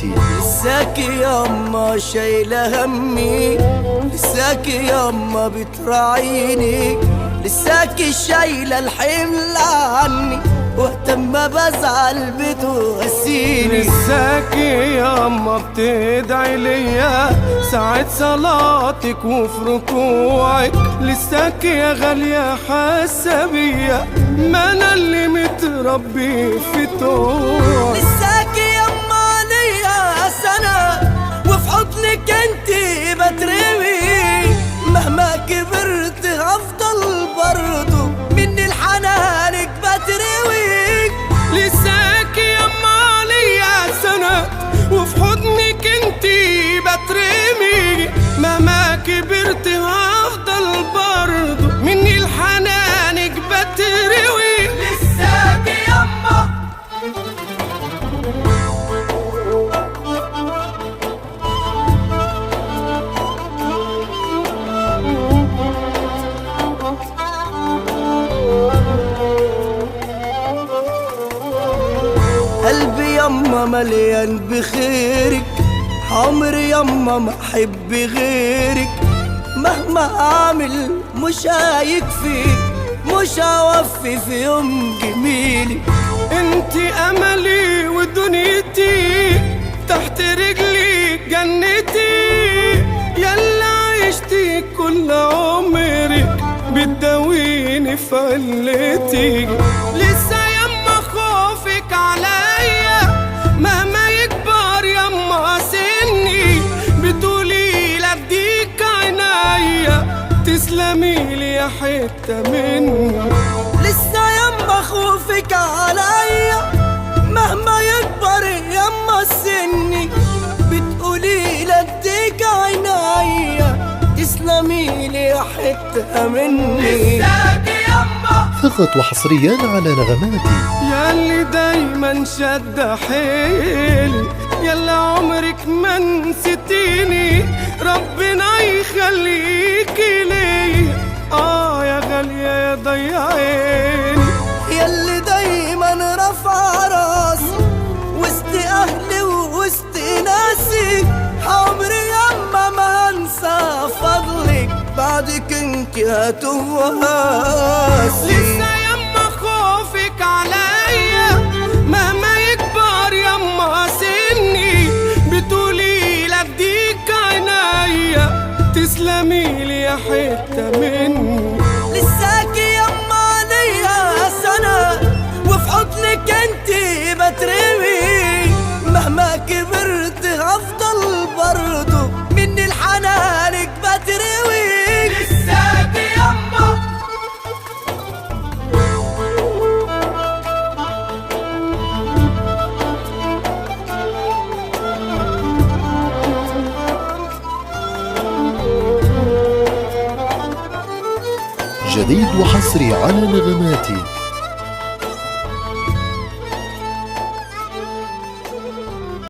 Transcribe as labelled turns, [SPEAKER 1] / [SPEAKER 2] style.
[SPEAKER 1] نغماتي.
[SPEAKER 2] لساكي ياما شايلة همي، لساكي ياما بتراعيني، لساكي شايلة الحمل عني، وقت ما بزعل بتواسيني.
[SPEAKER 3] لساكي ياما بتدعي ليا ساعة صلاتك وفي ركوعك، لساكي يا غالية حاسة بيا، ما انا اللي متربي في طوعك.
[SPEAKER 2] لساكي ياما ليا سنة وفي حضنك انتي بترمي، مهما كبرت هفضل برضو مني لحنانك بتروي.
[SPEAKER 3] لساكي ياما ليا سنة وفي حضنك انتي بترمي، مهما كبرت هفضل برضو مني لحنانك بتروي.
[SPEAKER 2] لساكي ياما قلبي ياما مليان بخيرك، عمري ياما ما احب غيرك، مهما اعمل مش هيكفيك، مش هوفي في يوم جميلك.
[SPEAKER 3] انتي املي ودنيتي، تحت رجلي جنتي، يلا عشتي كل عمرك بتداويني في علتي. لسه يما خوفك عليا مهما يكبر يما سني، بتقولي لا بديك عينيا، تسلمي لي يا حتة مني.
[SPEAKER 2] لسه يما خوفك عليا مهما يكبر يما سني، بتقولي لا اديك عينيا، تسلمي لي يا حتة مني. لساكي يما
[SPEAKER 1] فقط وحصريا على نغماتي.
[SPEAKER 3] ياللي دايما شد حيلي، يلا عمرك ما نسيتيني، ربنا يخليكي ليا، يا غالية يا ضيعيني.
[SPEAKER 2] ياللي دايما رافعة راسي وسط اهلي ووسط ناسي، عمري ياما ما هنسى فضلك، بعدك انت هتواسي.
[SPEAKER 3] لسه يما خوفك عليا مهما يكبر يما سني، بتقولي لا بديك عينيا، تسلمي لي يا حتة مني.
[SPEAKER 2] لساكي ياما ليا سنة وفي حضنك انتي بترمي، مهما كبرت هفضل برضو مني لحنانك بتروي. لساكي ياما
[SPEAKER 1] جديد وحصري على نغماتي.